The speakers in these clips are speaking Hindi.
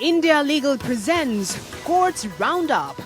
India Legal presents Courts Roundup.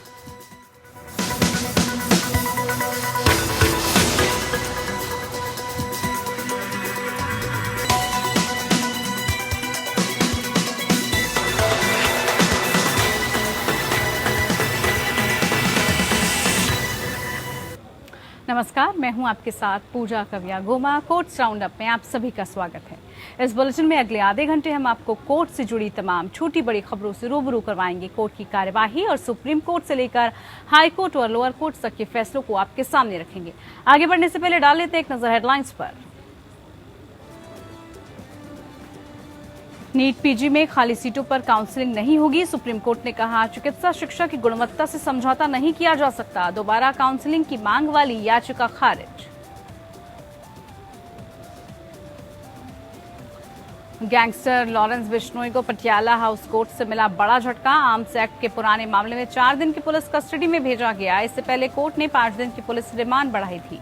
नमस्कार, मैं हूं आपके साथ पूजा कविया गोमा। कोर्ट्स राउंडअप में आप सभी का स्वागत है। इस बुलेटिन में अगले आधे घंटे हम आपको कोर्ट से जुड़ी तमाम छोटी बड़ी खबरों से रूबरू करवाएंगे। कोर्ट की कार्यवाही और सुप्रीम कोर्ट से लेकर हाई कोर्ट और लोअर कोर्ट तक के फैसलों को आपके सामने रखेंगे। आगे बढ़ने से पहले डाल लेते एक नजर हेडलाइंस पर। नीट पीजी में खाली सीटों पर काउंसलिंग नहीं होगी। सुप्रीम कोर्ट ने कहा, चिकित्सा शिक्षा की गुणवत्ता से समझौता नहीं किया जा सकता। दोबारा काउंसलिंग की मांग वाली याचिका खारिज। गैंगस्टर लॉरेंस बिश्नोई को पटियाला हाउस कोर्ट से मिला बड़ा झटका। आर्म्स एक्ट के पुराने मामले में 4 दिन की पुलिस कस्टडी में भेजा गया। इससे पहले कोर्ट ने 5 दिन की पुलिस रिमांड बढ़ाई थी।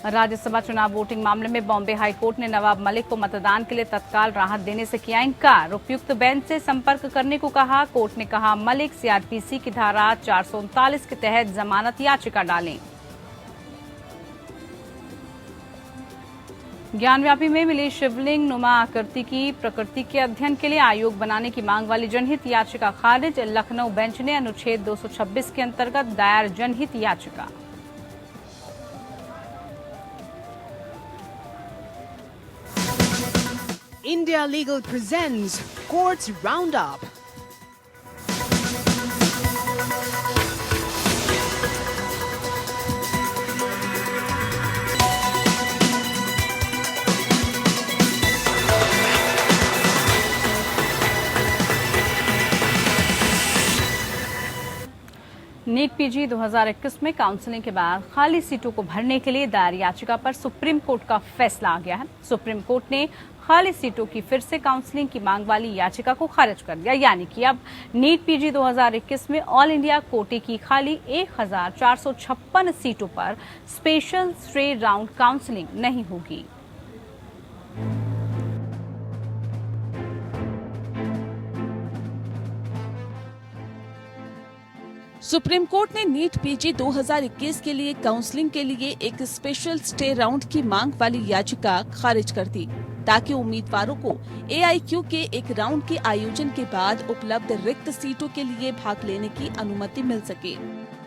राज्यसभा चुनाव वोटिंग मामले में बॉम्बे हाई कोर्ट ने नवाब मलिक को मतदान के लिए तत्काल राहत देने से किया इनकार। उपयुक्त बेंच से संपर्क करने को कहा। कोर्ट ने कहा, मलिक सीआरपीसी की धारा 439 के तहत जमानत याचिका डालें। ज्ञानव्यापी में मिली शिवलिंग नुमा आकृति की प्रकृति के अध्ययन के लिए आयोग बनाने की मांग वाली जनहित याचिका खारिज। लखनऊ बेंच ने अनुच्छेद 226 के अंतर्गत दायर जनहित याचिका। India Legal presents Courts Roundup. NEET PG 2021 में काउंसलिंग के बाद खाली सीटों को भरने के लिए दायर याचिका पर सुप्रीम कोर्ट का फैसला आ गया है। सुप्रीम कोर्ट ने खाली सीटों की फिर से काउंसलिंग की मांग वाली याचिका को खारिज कर दिया। यानी कि अब नीट पीजी 2021 में ऑल इंडिया कोटे की खाली 1456 सीटों पर स्पेशल स्टे राउंड काउंसलिंग नहीं होगी। सुप्रीम कोर्ट ने नीट पीजी 2021 के लिए काउंसलिंग के लिए एक स्पेशल स्टे राउंड की मांग वाली याचिका खारिज कर दी, ताकि उम्मीदवारों को एआईक्यू के एक राउंड के आयोजन के बाद उपलब्ध रिक्त सीटों के लिए भाग लेने की अनुमति मिल सके।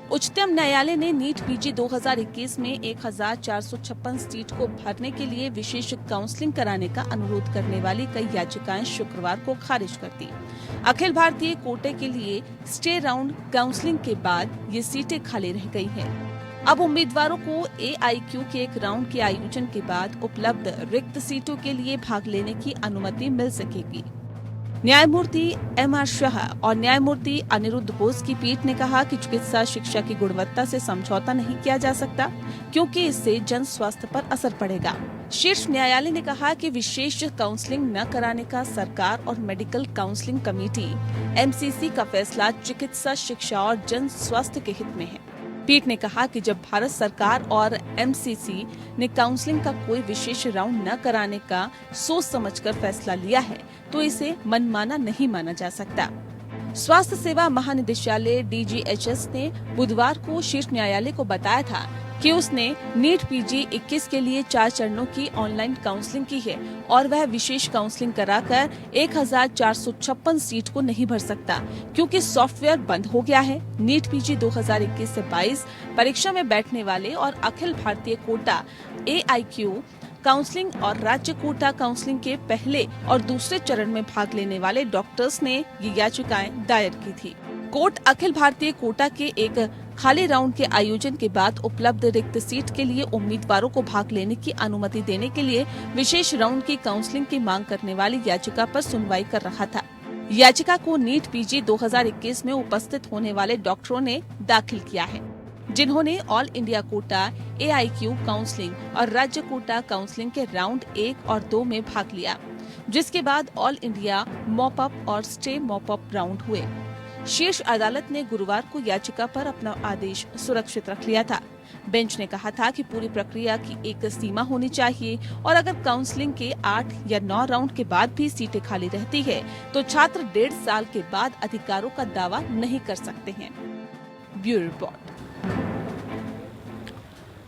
उच्चतम न्यायालय ने नीट पीजी 2021 में 1456 सीट को भरने के लिए विशेष काउंसलिंग कराने का अनुरोध करने वाली कई याचिकाएं शुक्रवार को खारिज कर दी। अखिल भारतीय कोटे के लिए स्टे राउंड काउंसलिंग के बाद ये सीटें खाली रह गई हैं। अब उम्मीदवारों को एआईक्यू के एक राउंड के आयोजन के बाद उपलब्ध रिक्त सीटों के लिए भाग लेने की अनुमति मिल सकेगी। न्यायमूर्ति एमआर शाह और न्यायमूर्ति अनिरुद्ध बोस की पीठ ने कहा कि चिकित्सा शिक्षा की गुणवत्ता से समझौता नहीं किया जा सकता, क्योंकि इससे जन स्वास्थ्य पर असर पड़ेगा। शीर्ष न्यायालय ने कहा कि विशेष काउंसलिंग न कराने का सरकार और मेडिकल काउंसलिंग कमेटी एमसीसी का फैसला चिकित्सा शिक्षा और जन स्वास्थ्य के हित में है। पीठ ने कहा कि जब भारत सरकार और एमसीसी ने काउंसलिंग का कोई विशेष राउंड न कराने का सोच समझकर फैसला लिया है, तो इसे मनमाना नहीं माना जा सकता। स्वास्थ्य सेवा महानिदेशालय डीजीएचएस ने बुधवार को शीर्ष न्यायालय को बताया था कि उसने नीट पीजी 21 के लिए 4 चरणों की ऑनलाइन काउंसलिंग की है और वह विशेष काउंसलिंग कराकर 1456 सीट को नहीं भर सकता, क्योंकि सॉफ्टवेयर बंद हो गया है। नीट पीजी 2021 से 22 परीक्षा में बैठने वाले और अखिल भारतीय कोटा एआईक्यू काउंसलिंग और राज्य कोटा काउंसलिंग के पहले और दूसरे चरण में भाग लेने वाले डॉक्टर्स ने ये याचिकाएं दायर की थी। कोर्ट अखिल भारतीय कोटा के एक खाली राउंड के आयोजन के बाद उपलब्ध रिक्त सीट के लिए उम्मीदवारों को भाग लेने की अनुमति देने के लिए विशेष राउंड की काउंसलिंग की मांग करने वाली याचिका पर सुनवाई कर रहा था। याचिका को नीट पीजी 2021 में उपस्थित होने वाले डॉक्टरों ने दाखिल किया है, जिन्होंने ऑल इंडिया कोटा एआईक्यू काउंसलिंग और राज्य कोटा काउंसलिंग के राउंड 1 और 2 में भाग लिया, जिसके बाद ऑल इंडिया मॉप अप और स्टे मॉप अप राउंड हुए। शीर्ष अदालत ने गुरुवार को याचिका पर अपना आदेश सुरक्षित रख लिया था। बेंच ने कहा था कि पूरी प्रक्रिया की एक सीमा होनी चाहिए और अगर काउंसलिंग के 8 या 9 राउंड के बाद भी सीटें खाली रहती है तो छात्र 1.5 साल के बाद अधिकारों का दावा नहीं कर सकते हैं। Bureau report.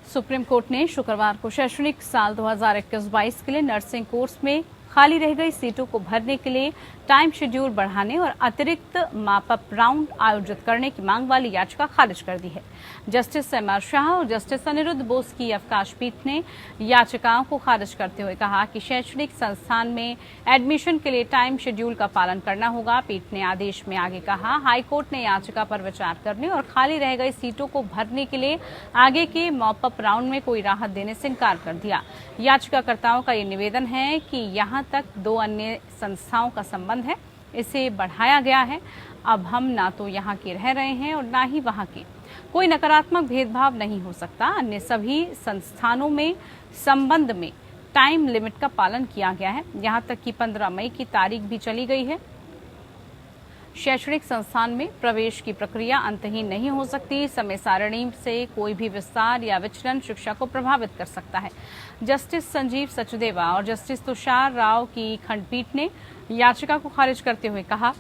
सुप्रीम कोर्ट ने शुक्रवार को शैक्षणिक साल 2021-22 के लिए नर्सिंग कोर्स में खाली रह गई सीटों को भरने के लिए टाइम शेड्यूल बढ़ाने और अतिरिक्त मापअप राउंड आयोजित करने की मांग वाली याचिका खारिज कर दी है। Justice MR. शाह और जस्टिस अनिरुद्ध बोस की अवकाश पीठ ने याचिकाओं को खारिज करते हुए कहा कि शैक्षणिक संस्थान में एडमिशन के लिए टाइम शेड्यूल का पालन करना होगा। पीठ ने आदेश में आगे कहा, हाईकोर्ट ने याचिका पर विचार करने और खाली रह गई सीटों को भरने के लिए आगे के मॉपअप राउंड में कोई राहत देने से इनकार कर दिया। याचिकाकर्ताओं का ये निवेदन है कि यहाँ तक 2 अन्य संस्थाओं का संबंध है, इसे बढ़ाया गया है। अब हम ना तो यहाँ के रह रहे हैं और ना ही वहाँ के। कोई नकारात्मक भेदभाव नहीं हो सकता। अन्य सभी संस्थानों में संबंध में टाइम लिमिट का पालन किया गया है। यहाँ तक कि 15 मई की तारीख भी चली गई है। शैक्षणिक संस्थान में प्रवेश की प्रक्रिया अंतहीन नहीं हो सकती। समय सारणी से कोई भी विस्तार या विचलन शिक्षा को प्रभावित कर सकता है। जस्टिस संजीव सचदेवा और जस्टिस तुषार राव की खंडपीठ ने याचिका को खारिज करते हुए कहा,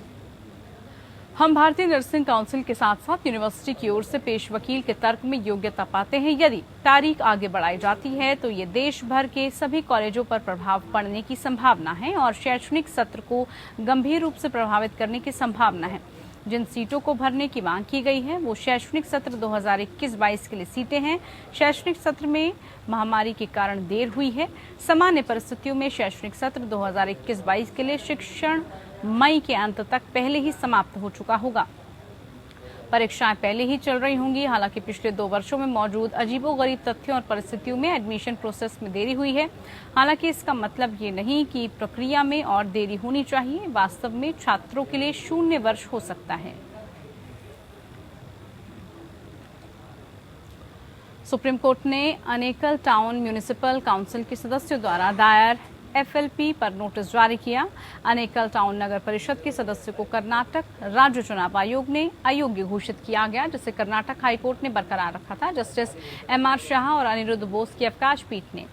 हम भारतीय नर्सिंग काउंसिल के साथ साथ यूनिवर्सिटी की ओर से पेश वकील के तर्क में योग्यता पाते हैं। यदि तारीख आगे बढ़ाई जाती है तो ये देश भर के सभी कॉलेजों पर प्रभाव पड़ने की संभावना है और शैक्षणिक सत्र को गंभीर रूप से प्रभावित करने की संभावना है। जिन सीटों को भरने की मांग की गई है वो शैक्षणिक सत्र 2021-22 के लिए सीटें हैं। शैक्षणिक सत्र में महामारी के कारण देर हुई है। सामान्य परिस्थितियों में शैक्षणिक सत्र 2021-22 के लिए शिक्षण मई के अंत तक पहले ही समाप्त हो चुका होगा। परीक्षाएं पहले ही चल रही होंगी। हालांकि पिछले 2 वर्षों में मौजूद अजीबोगरीब तथ्यों और परिस्थितियों में एडमिशन प्रोसेस में देरी हुई है। हालांकि इसका मतलब ये नहीं कि प्रक्रिया में और देरी होनी चाहिए। वास्तव में छात्रों के लिए 0 वर्ष हो सकता है। सुप्रीम कोर्ट ने अनेकल टाउन म्यूनिसिपल काउंसिल के सदस्यों द्वारा दायर FLP पर नोटिस जारी किया। अनेकल टाउन नगर परिषद के सदस्यों को कर्नाटक राज्य चुनाव आयोग ने अयोग्य घोषित किया गया, जिसे कर्नाटक हाईकोर्ट ने बरकरार रखा था। Justice MR. शाह और अनिरुद्ध बोस की अवकाश पीठ ने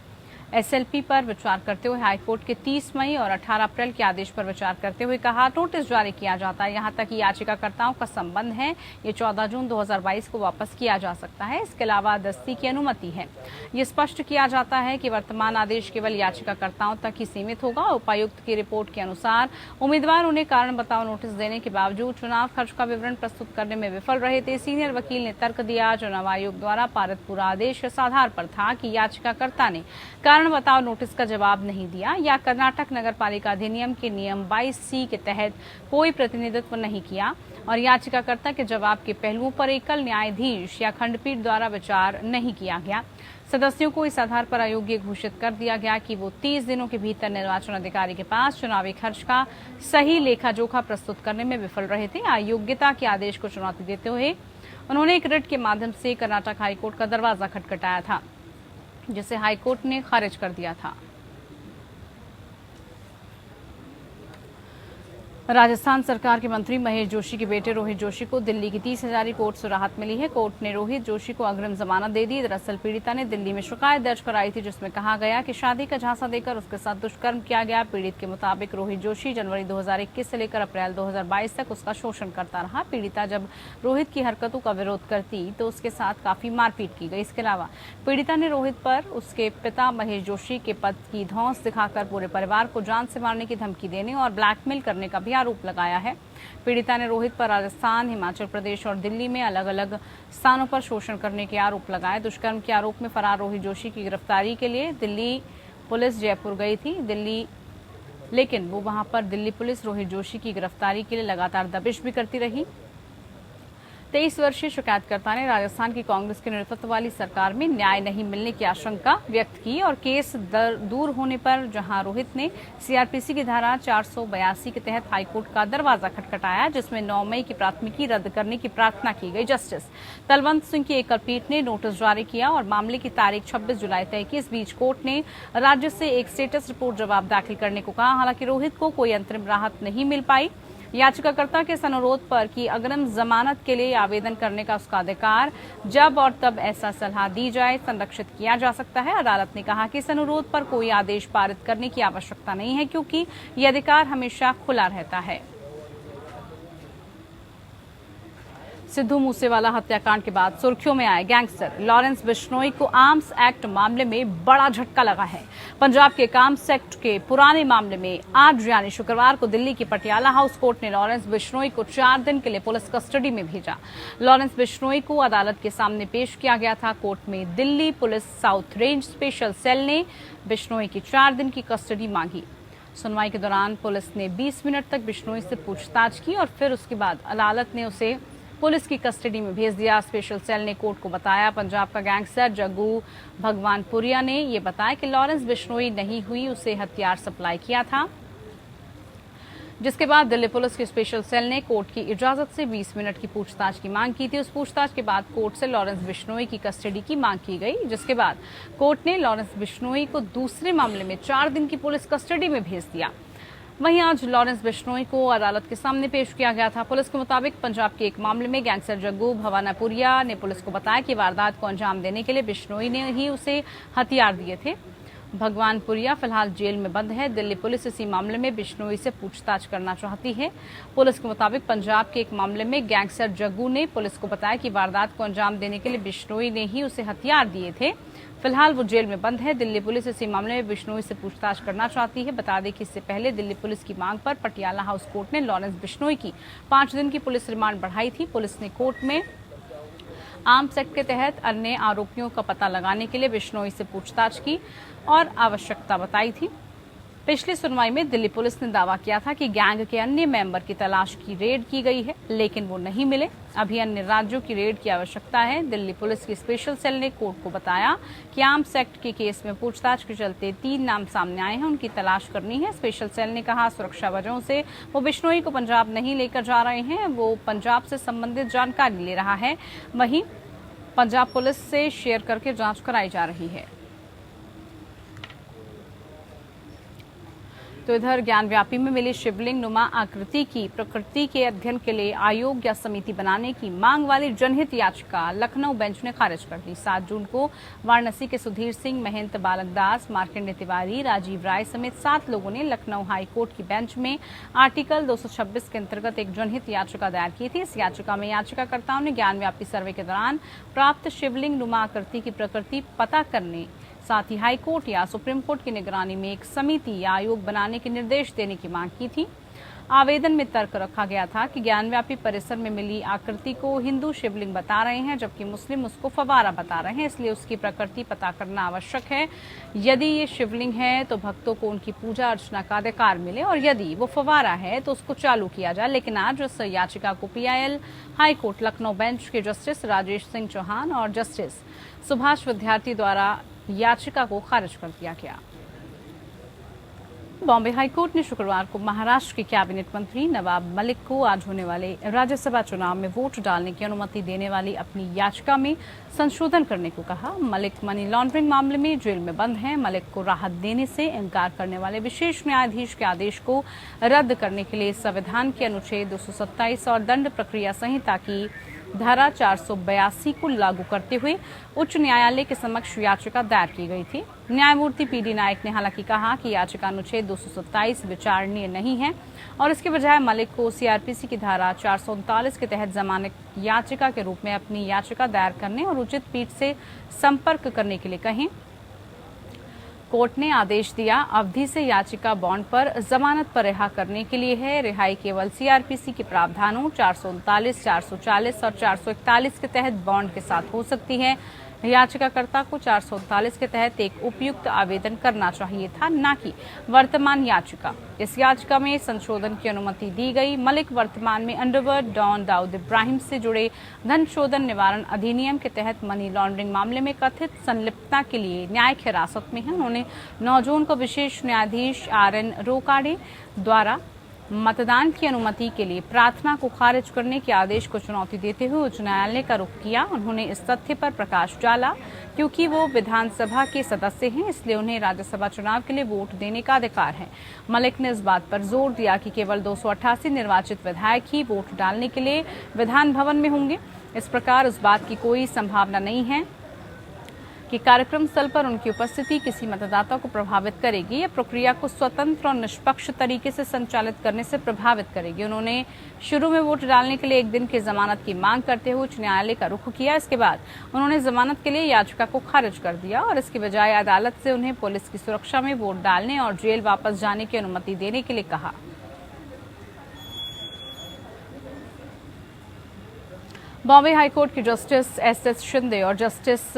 SLP पर विचार करते हुए हाईकोर्ट के 30 मई और 18 अप्रैल के आदेश पर विचार करते हुए कहा, नोटिस जारी किया जाता है। यहाँ तक कि याचिकाकर्ताओं का संबंध है, ये 14 जून 2022 को वापस किया जा सकता है। इसके अलावा दस्ती की अनुमति है। ये स्पष्ट किया जाता है कि वर्तमान आदेश केवल याचिकाकर्ताओं तक ही सीमित होगा। उपायुक्त की रिपोर्ट के अनुसार उम्मीदवार उन्हें कारण बताओ नोटिस देने के बावजूद चुनाव खर्च का विवरण प्रस्तुत करने में विफल रहे थे। सीनियर वकील ने तर्क दिया, चुनाव आयोग द्वारा पारित पूरा आदेश इस आधार पर था कि याचिकाकर्ता ने कारण बताओ नोटिस का जवाब नहीं दिया या कर्नाटक नगरपालिका अधिनियम के नियम 22C के तहत कोई प्रतिनिधित्व नहीं किया और याचिकाकर्ता के जवाब के पहलुओं पर एकल न्यायाधीश या खंडपीठ द्वारा विचार नहीं किया गया। सदस्यों को इस आधार पर अयोग्य घोषित कर दिया गया कि वो 30 दिनों के भीतर निर्वाचन अधिकारी के पास चुनावी खर्च का सही लेखा जोखा प्रस्तुत करने में विफल रहे थे। अयोग्यता के आदेश को चुनौती देते हुए उन्होंने एक रिट के माध्यम से कर्नाटक हाईकोर्ट का दरवाजा खटखटाया था, जिसे हाईकोर्ट ने खारिज कर दिया था। राजस्थान सरकार के मंत्री महेश जोशी के बेटे रोहित जोशी को दिल्ली की 30,000 कोर्ट से राहत मिली है। कोर्ट ने रोहित जोशी को अग्रिम जमानत दे दी। दरअसल पीड़िता ने दिल्ली में शिकायत दर्ज कराई थी, जिसमें कहा गया कि शादी का झांसा देकर उसके साथ दुष्कर्म किया गया। पीड़ित के मुताबिक रोहित जोशी जनवरी 2021 से लेकर अप्रैल 2022 तक उसका शोषण करता रहा। पीड़िता जब रोहित की हरकतों का विरोध करती तो उसके साथ काफी मारपीट की गई। इसके अलावा पीड़िता ने रोहित पर उसके पिता महेश जोशी के पद की धौंस दिखाकर पूरे परिवार को जान से मारने की धमकी देने और ब्लैकमेल करने का भी आरोप लगाया है। पीड़िता ने रोहित पर राजस्थान, हिमाचल प्रदेश और दिल्ली में अलग अलग स्थानों पर शोषण करने के आरोप लगाए। दुष्कर्म के आरोप में फरार रोहित जोशी की गिरफ्तारी के लिए दिल्ली पुलिस जयपुर गई थी, लेकिन वो वहां पर दिल्ली पुलिस रोहित जोशी की गिरफ्तारी के लिए लगातार दबिश भी करती रही। 23 वर्षीय शिकायतकर्ता ने राजस्थान की कांग्रेस के नेतृत्व वाली सरकार में न्याय नहीं मिलने की आशंका व्यक्त की और केस दूर होने पर जहां रोहित ने सीआरपीसी की धारा 482 के तहत हाईकोर्ट का दरवाजा खटखटाया, जिसमें 9 मई की प्राथमिकी रद्द करने की प्रार्थना की गई। जस्टिस तलवंत सिंह की एकल पीठ ने नोटिस जारी किया और मामले की तारीख 26 जुलाई तय की। इस बीच कोर्ट ने राज्य से एक स्टेटस रिपोर्ट जवाब दाखिल करने को कहा। हालांकि रोहित को कोई अंतरिम राहत नहीं मिल पाई। याचिकाकर्ता के इस अनुरोध पर कि अग्रिम जमानत के लिए आवेदन करने का उसका अधिकार जब और तब ऐसा सलाह दी जाए संरक्षित किया जा सकता है। अदालत ने कहा कि इस अनुरोध पर कोई आदेश पारित करने की आवश्यकता नहीं है क्योंकि यह अधिकार हमेशा खुला रहता है। सिद्धू मूसेवाला हत्याकांड के बाद सुर्खियों में आए गैंगस्टर लॉरेंस बिश्नोई को आर्म्स एक्ट मामले में बड़ा झटका लगा है। पंजाब के आर्म्स एक्ट के पुराने मामले में आज यानी शुक्रवार को दिल्ली की पटियाला हाउस कोर्ट ने लॉरेंस बिश्नोई को 4 दिन के लिए पुलिस कस्टडी में भेजा। लॉरेंस बिश्नोई को अदालत के सामने पेश किया गया था। कोर्ट में Delhi police south range special cell ने बिश्नोई की 4 दिन की कस्टडी मांगी। सुनवाई के दौरान पुलिस ने 20 मिनट तक बिश्नोई से पूछताछ की और फिर उसके बाद अदालत ने उसे पुलिस की कस्टडी में भेज दिया। स्पेशल सेल ने कोर्ट को बताया पंजाब का गैंगस्टर जग्गू भगवानपुरिया ने यह बताया कि लॉरेंस बिश्नोई नहीं हुई, उसे हथियार सप्लाई किया था। जिसके बाद दिल्ली पुलिस की स्पेशल सेल ने कोर्ट की इजाजत से 20 मिनट की पूछताछ की मांग की थी। उस पूछताछ के बाद कोर्ट से लॉरेंस बिश्नोई की कस्टडी की मांग की गई, जिसके बाद कोर्ट ने लॉरेंस बिश्नोई को दूसरे मामले में 4 दिन की पुलिस कस्टडी में भेज दिया। वहीं आज लॉरेंस बिश्नोई को अदालत के सामने पेश किया गया था। पुलिस के मुताबिक पंजाब के एक मामले में गैंगस्टर जग्गू भवानापुरिया ने पुलिस को बताया कि वारदात को अंजाम देने के लिए बिश्नोई ने ही उसे हथियार दिए थे। भगवानपुरिया फिलहाल जेल में बंद है। दिल्ली पुलिस इसी मामले में बिश्नोई से पूछताछ करना चाहती है। पुलिस के मुताबिक पंजाब के एक मामले में गैंगस्टर जग्गू ने पुलिस को बताया कि वारदात को अंजाम देने के लिए बिश्नोई ने ही उसे हथियार दिए थे। फिलहाल वो जेल में बंद है। दिल्ली पुलिस इसी मामले में बिश्नोई से पूछताछ करना चाहती है। बता दें कि इससे पहले दिल्ली पुलिस की मांग पर पटियाला हाउस कोर्ट ने लॉरेंस बिश्नोई की 5 दिन की पुलिस रिमांड बढ़ाई थी। पुलिस ने कोर्ट में आर्म्स एक्ट के तहत अन्य आरोपियों का पता लगाने के लिए बिश्नोई से पूछताछ की और आवश्यकता बताई थी। पिछली सुनवाई में दिल्ली पुलिस ने दावा किया था कि गैंग के अन्य मेंबर की तलाश की रेड की गई है, लेकिन वो नहीं मिले। अभी अन्य राज्यों की रेड की आवश्यकता है। दिल्ली पुलिस की स्पेशल सेल ने कोर्ट को बताया कि आर्म्स एक्ट के केस में पूछताछ के चलते 3 नाम सामने आए हैं, उनकी तलाश करनी है। स्पेशल सेल ने कहा सुरक्षा वजहों से वो बिश्नोई को पंजाब नहीं लेकर जा रहे हैं, वो पंजाब से संबंधित जानकारी ले रहा है। वहीं पंजाब पुलिस से शेयर करके जांच कराई जा रही है। तो इधर ज्ञानव्यापी में मिली शिवलिंग नुमा आकृति की प्रकृति के अध्ययन के लिए आयोग या समिति बनाने की मांग वाली जनहित याचिका लखनऊ बेंच ने खारिज कर दी। 7 जून को वाराणसी के सुधीर सिंह, महंत बालकदास, मार्कंडे तिवारी, राजीव राय समेत 7 लोगों ने लखनऊ हाई कोर्ट की बेंच में आर्टिकल 226 के अंतर्गत एक जनहित याचिका दायर की थी। इस याचिका में याचिकाकर्ताओं ने ज्ञानव्यापी सर्वे के दौरान प्राप्त शिवलिंग नुमा आकृति की प्रकृति पता करने, साथ ही हाई कोर्ट या सुप्रीम कोर्ट की निगरानी में एक समिति या आयोग बनाने के निर्देश देने की मांग की थी। आवेदन में तर्क रखा गया था कि ज्ञानव्यापी परिसर में मिली आकृति को हिंदू शिवलिंग बता रहे हैं, जबकि मुस्लिम उसको फवारा बता रहे हैं, इसलिए उसकी प्रकृति पता करना आवश्यक है। यदि ये शिवलिंग है तो भक्तों को उनकी पूजा अर्चना का अधिकार मिले, और यदि वो फवारा है तो उसको चालू किया जाए। लेकिन आज उस याचिका को PIL high court Lucknow bench के जस्टिस राजेश सिंह चौहान और जस्टिस सुभाष विद्यार्थी द्वारा याचिका को खारिज कर दिया गया। बॉम्बे हाईकोर्ट ने शुक्रवार को महाराष्ट्र के कैबिनेट मंत्री नवाब मलिक को आज होने वाले राज्यसभा चुनाव में वोट डालने की अनुमति देने वाली अपनी याचिका में संशोधन करने को कहा। मलिक मनी लॉन्ड्रिंग मामले में जेल में बंद हैं। मलिक को राहत देने से इनकार करने वाले विशेष न्यायाधीश के आदेश को रद्द करने के लिए संविधान के अनुच्छेद 227 और दंड प्रक्रिया संहिता की धारा 482 को लागू करते हुए उच्च न्यायालय के समक्ष याचिका दायर की गई थी। न्यायमूर्ति PD नायक ने हालांकि कहा कि याचिका अनुच्छेद 227 विचारणीय नहीं है और इसके बजाय मलिक को CRPC की धारा 439 के तहत जमानत याचिका के रूप में अपनी याचिका दायर करने और उचित पीठ से संपर्क करने के लिए कहें। कोर्ट ने आदेश दिया, अवधि से याचिका बॉन्ड पर जमानत पर रिहा करने के लिए है। रिहाई केवल CRPC के प्रावधानों 439, 440 और 441 के तहत बॉन्ड के साथ हो सकती है। याचिकाकर्ता को 439 के तहत एक उपयुक्त आवेदन करना चाहिए था, न कि वर्तमान याचिका। इस याचिका में संशोधन की अनुमति दी गई। मलिक वर्तमान में अंडरवर्ल्ड डॉन दाऊद इब्राहिम से जुड़े धन शोधन निवारण अधिनियम के तहत मनी लॉन्ड्रिंग मामले में कथित संलिप्तता के लिए न्यायिक हिरासत में हैं। उन्होंने 9 जून को विशेष न्यायाधीश RN रोकाडे द्वारा मतदान की अनुमति के लिए प्रार्थना को खारिज करने के आदेश को चुनौती देते हुए उच्च न्यायालय का रुख किया। उन्होंने इस तथ्य पर प्रकाश डाला क्योंकि वो विधानसभा के सदस्य हैं, इसलिए उन्हें राज्यसभा चुनाव के लिए वोट देने का अधिकार है। मलिक ने इस बात पर जोर दिया कि केवल 288 निर्वाचित विधायक ही वोट डालने के लिए विधान भवन में होंगे। इस प्रकार उस बात की कोई संभावना नहीं है कि कार्यक्रम स्थल पर उनकी उपस्थिति किसी मतदाता को प्रभावित करेगी या प्रक्रिया को स्वतंत्र और निष्पक्ष तरीके से संचालित करने से प्रभावित करेगी। उन्होंने शुरू में वोट डालने के लिए एक दिन की जमानत की मांग करते हुए उच्च न्यायालय का रुख किया। इसके बाद उन्होंने जमानत के लिए याचिका को खारिज कर दिया और इसके बजाय अदालत से उन्हें पुलिस की सुरक्षा में वोट डालने और जेल वापस जाने की अनुमति देने के लिए कहा। बॉम्बे हाईकोर्ट के जस्टिस एस शिंदे और जस्टिस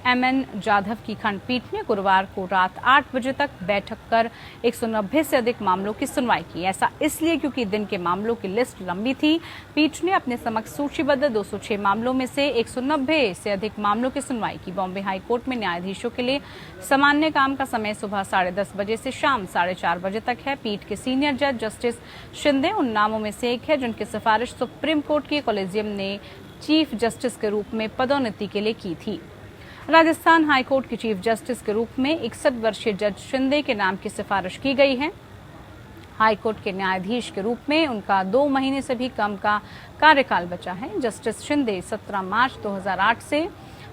एमएन जाधव की खंडपीठ ने गुरुवार को रात 8 बजे तक बैठक कर 190 से अधिक मामलों की सुनवाई की। ऐसा इसलिए क्योंकि दिन के मामलों की लिस्ट लंबी थी। पीठ ने अपने समक्ष सूचीबद्ध 206 मामलों में से 190 से अधिक मामलों की सुनवाई की। बॉम्बे हाईकोर्ट में न्यायाधीशों के लिए सामान्य काम का समय सुबह 10:30 बजे से शाम 4:30 बजे तक है। पीठ के सीनियर जज जस्टिस शिंदे उन नामों में से एक है जिनकी सिफारिश सुप्रीम कोर्ट की कॉलेजियम ने चीफ जस्टिस के रूप में पदोन्नति के लिए की थी। राजस्थान हाईकोर्ट के चीफ जस्टिस के रूप में 61 वर्षीय जज शिंदे के नाम की सिफारिश की गई है। हाईकोर्ट के न्यायाधीश के रूप में उनका 2 महीने से भी कम का कार्यकाल बचा है। जस्टिस शिंदे 17 मार्च 2008 से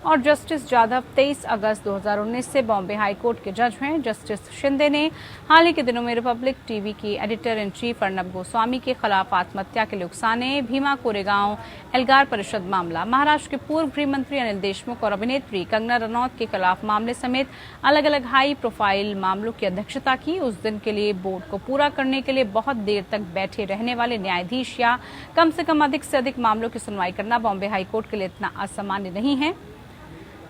और जस्टिस जाधव 23 अगस्त 2019 से बॉम्बे हाईकोर्ट के जज हैं। जस्टिस शिंदे ने हाल ही के दिनों में रिपब्लिक टीवी की editor in chief Arnab Goswami के खिलाफ आत्महत्या के लिए उकसाने, भीमा कोरेगांव एल्गार परिषद मामला, महाराष्ट्र के पूर्व गृह मंत्री अनिल देशमुख और अभिनेत्री कंगना रनौत के खिलाफ मामले समेत अलग अलग हाई प्रोफाइल मामलों की अध्यक्षता की। उस दिन के लिए बोर्ड को पूरा करने के लिए बहुत देर तक बैठे रहने वाले न्यायाधीश या कम से कम अधिक से अधिक मामलों की सुनवाई करना बॉम्बे हाईकोर्ट के लिए इतना असामान्य नहीं है।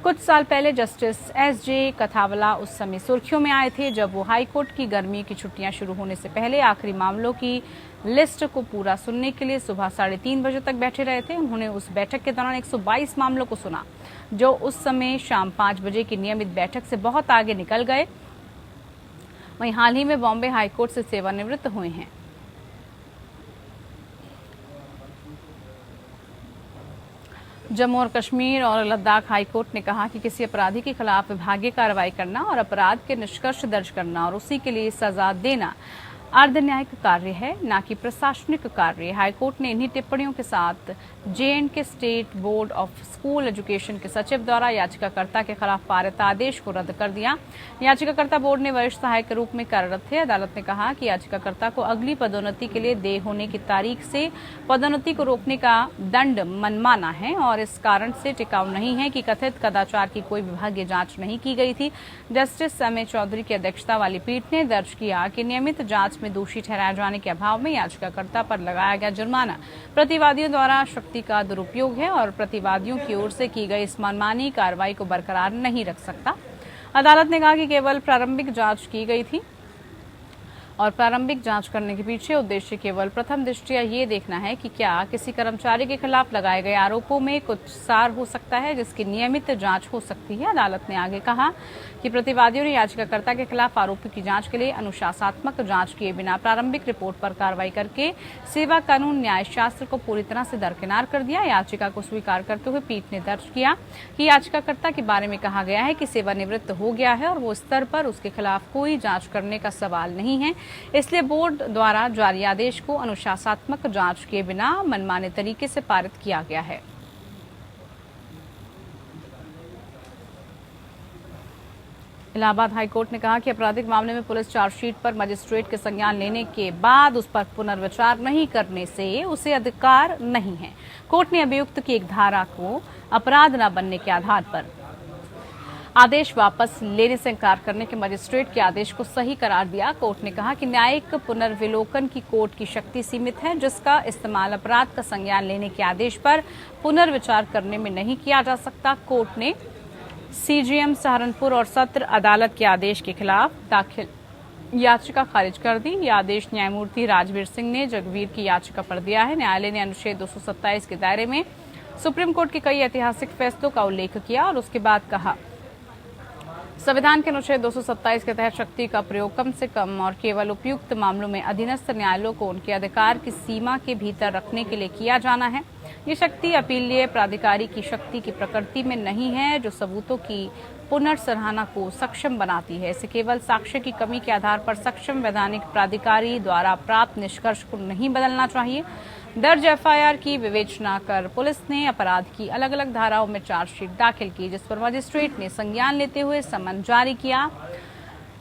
कुछ साल पहले जस्टिस एस.जे. कथावला उस समय सुर्खियों में आए थे जब वो हाईकोर्ट की गर्मी की छुट्टियां शुरू होने से पहले आखिरी मामलों की लिस्ट को पूरा सुनने के लिए सुबह 3:30 बजे तक बैठे रहे थे। उन्होंने उस बैठक के दौरान 122 मामलों को सुना, जो उस समय शाम 5 बजे की नियमित बैठक से बहुत आगे निकल गए। वहीं हाल ही में बॉम्बे हाईकोर्ट से सेवानिवृत्त हुए हैं। जम्मू और कश्मीर और लद्दाख हाईकोर्ट ने कहा कि किसी अपराधी के खिलाफ विभागीय कार्रवाई करना और अपराध के निष्कर्ष दर्ज करना और उसी के लिए सजा देना अर्धन्यायिक कार्य है, न कि प्रशासनिक कार्य। हाईकोर्ट ने इन्हीं टिप्पणियों के साथ J&K state board of school education के सचिव द्वारा याचिकाकर्ता के खिलाफ पारित आदेश को रद्द कर दिया। याचिकाकर्ता बोर्ड में वरिष्ठ सहायक के रूप में कार्यरत थे। अदालत ने कहा कि याचिकाकर्ता को अगली पदोन्नति के लिए देय होने की तारीख से पदोन्नति को रोकने का दंड मनमाना है और इस कारण से टिकाऊ नहीं है कि कथित कदाचार की कोई विभागीय जांच नहीं की गई थी। Justice MA. चौधरी की अध्यक्षता वाली पीठ ने दर्ज किया कि नियमित जांच में दोषी ठहराए जाने के अभाव में याचिकाकर्ता पर लगाया गया जुर्माना प्रतिवादियों द्वारा शक्ति का दुरुपयोग है और प्रतिवादियों की ओर से की गई इस मनमानी कार्रवाई को बरकरार नहीं रख सकता। अदालत ने कहा कि केवल प्रारंभिक जांच की गई थी और प्रारंभिक जांच करने के पीछे उद्देश्य केवल प्रथम दृष्टया ये देखना है कि क्या किसी कर्मचारी के खिलाफ लगाए गए आरोपों में कुछ सार हो सकता है जिसकी नियमित जांच हो सकती है। अदालत ने आगे कहा कि प्रतिवादियों ने याचिकाकर्ता के खिलाफ आरोपों की जांच के लिए अनुशासनात्मक जांच किए बिना प्रारंभिक रिपोर्ट पर कार्रवाई करके सेवा कानून न्याय शास्त्र को पूरी तरह से दरकिनार कर दिया। याचिका को स्वीकार करते हुए पीठ ने दर्ज किया कि याचिकाकर्ता के बारे में कहा गया है कि सेवानिवृत्त हो गया है और वो स्तर पर उसके खिलाफ कोई जांच करने का सवाल नहीं है, इसलिए बोर्ड द्वारा जारी आदेश को अनुशासनात्मक जांच किए बिना मनमाने तरीके से पारित किया गया है। इलाहाबाद हाईकोर्ट ने कहा कि आपराधिक मामले में पुलिस चार्जशीट पर मजिस्ट्रेट के संज्ञान लेने के बाद उस पर पुनर्विचार नहीं करने से उसे अधिकार नहीं है। कोर्ट ने अभियुक्त की एक धारा को अपराध न बनने के आधार पर आदेश वापस लेने से इंकार करने के मजिस्ट्रेट के आदेश को सही करार दिया। कोर्ट ने कहा कि न्यायिक पुनर्विलोकन की कोर्ट की शक्ति सीमित है, जिसका इस्तेमाल अपराध का संज्ञान लेने के आदेश पर पुनर्विचार करने में नहीं किया जा सकता। कोर्ट ने सीजीएम सहारनपुर और सत्र अदालत के आदेश के खिलाफ दाखिल याचिका खारिज कर दी। यह आदेश न्यायमूर्ति राजवीर सिंह ने जगवीर की याचिका पर दिया है। न्यायालय ने अनुच्छेद 227 के दायरे में सुप्रीम कोर्ट के कई ऐतिहासिक फैसलों का उल्लेख किया और उसके बाद कहा संविधान के अनुच्छेद 227 के तहत शक्ति का प्रयोग कम से कम और केवल उपयुक्त मामलों में अधीनस्थ न्यायालयों को उनके अधिकार की सीमा के भीतर रखने के लिए किया जाना है। ये शक्ति अपीलीय प्राधिकारी की शक्ति की प्रकृति में नहीं है, जो सबूतों की पुनर्सराहना को सक्षम बनाती है। इसे केवल साक्ष्य की कमी के आधार पर सक्षम वैधानिक प्राधिकारी द्वारा प्राप्त निष्कर्ष को नहीं बदलना चाहिए। दर्ज एफआईआर की विवेचना कर पुलिस ने अपराध की अलग अलग धाराओं में चार्जशीट दाखिल की, जिस पर मजिस्ट्रेट ने संज्ञान लेते हुए समन जारी किया।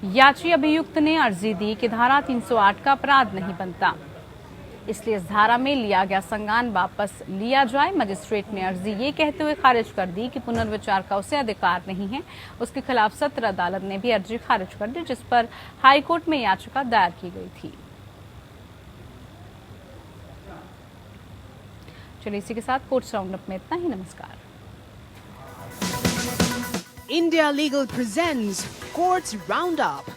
याची अभियुक्त ने अर्जी दी कि धारा 308 का अपराध नहीं बनता, इसलिए इस धारा में लिया गया संज्ञान वापस लिया जाए। मजिस्ट्रेट ने अर्जी ये कहते हुए खारिज कर दी कि पुनर्विचार का उसे अधिकार नहीं है। उसके खिलाफ सत्र अदालत ने भी अर्जी खारिज कर दी, जिस पर हाईकोर्ट में याचिका दायर की गई थी। चलिए इसी के साथ कोर्ट्स राउंडअप में इतना ही। नमस्कार। India Legal presents Courts Roundup.